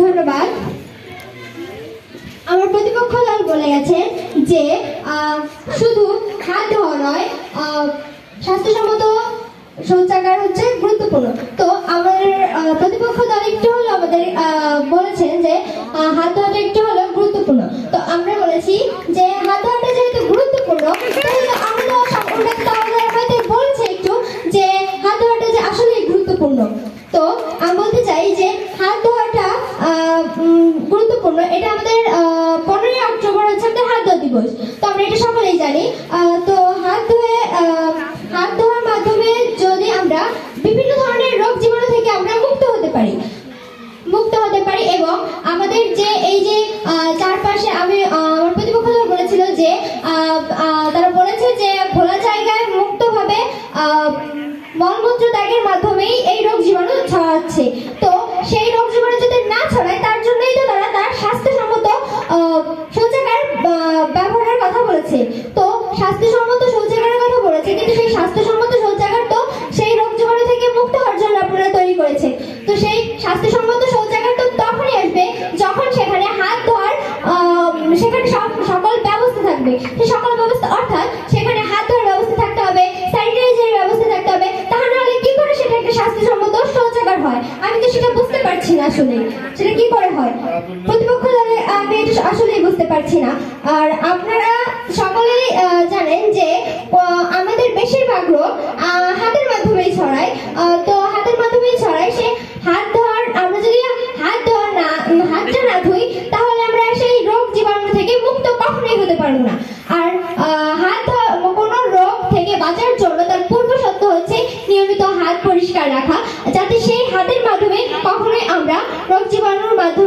ধন্যবাদ। আমার প্রতিপক্ষ দল বলে গেছে যে শুধু হাত ধোয়া নয়, স্বাস্থ্যসম্মত শৌচাগার হচ্ছে গুরুত্বপূর্ণ। তো আমাদের প্রতিপক্ষ দল একটু হলো আমাদের বলেছেন যে হাত ধোয়াটা একটু হলো গুরুত্বপূর্ণ। তো আমরা বলেছি যে হাত ধোয়াটা যেহেতু গুরুত্বপূর্ণ, তাহলে আমাদের হয়তো বলছে একটু যে হাত ধোয়াটা যে আসলেই গুরুত্বপূর্ণ। তো আমি বলতে চাই যে হাত ধোয়াটা গুরুত্বপূর্ণ। এটা আমাদের 15ই অক্টোবর হচ্ছে আমাদের হাত ধোয়া দিবস। তো আমরা এটা সকলেই জানি। তো হাত ধোয়ার মাধ্যমে যদি আমরা বিভিন্ন ধরনের রোগ জীবাণু থেকে আমরা মুক্ত হতে পারি এবং আমাদের যে এই যে চারপাশে আমার প্রতিপক্ষ বলেছিল যে তারা বলেছে যে খোলা জায়গায় মুক্তভাবে মলমূত্র ত্যাগের মাধ্যমেই এই রোগ জীবাণু ছড়াচ্ছে। তো সেই রোগ জীবাণু যদি না ছড়ায় তার জন্যই তো তার স্বাস্থ্যসম্মত শৌচাগার ব্যবহারের কথা বলেছে। তো স্বাস্থ্যসম্মত শৌচাগারের কথা বলেছে, কিন্তু সেই স্বাস্থ্যসম্মত শৌচাগার তো সেই রোগ জীবাণু থেকে মুক্ত হওয়ার জন্য আপনারা তৈরি করেছে। তো সেই স্বাস্থ্যসম্মত শৌচাগার তো তখনই আসবে যখন সেখানে হাত ধোয়ার সেখানে সকল ব্যবস্থা থাকবে। সেই সকল ব্যবস্থা অর্থাৎ সেখানে হাত ধোয়ার ব্যবস্থা থাকতে হবে, স্যানিটাইজারের ব্যবস্থা থাকতে হবে। তাহলে কি করে সেটা একটা স্বাস্থ্যসম্মত শৌচাগার হয়? আমি তো সেটা বুঝতে পারছি না আসলে সেটা কি করে হয়। প্রতিপক্ষ দলে আমি এটা আসলেই বুঝতে পারছি না। আর আপনারা সকলেই জানেন যে আমাদের বেশিরভাগ রোগ হাতের মাধ্যমেই ছড়ায়। তো হাতের মাধ্যমেই ছড়ায়। সে হাত ধোয়ার আমরা যদি হাতটা না ধুই তাহলে আমরা সেই রোগ জীবাণু থেকে মুক্ত কখনোই হতে পারবো না। আর কোনো রোগ থেকে বাঁচার জন্য তার পূর্ব শর্ত হচ্ছে নিয়মিত হাত পরিষ্কার রাখা, যাতে সেই হাতের মাধ্যমে কখনোই আমরা রোগ জীবাণুর মাধ্যমে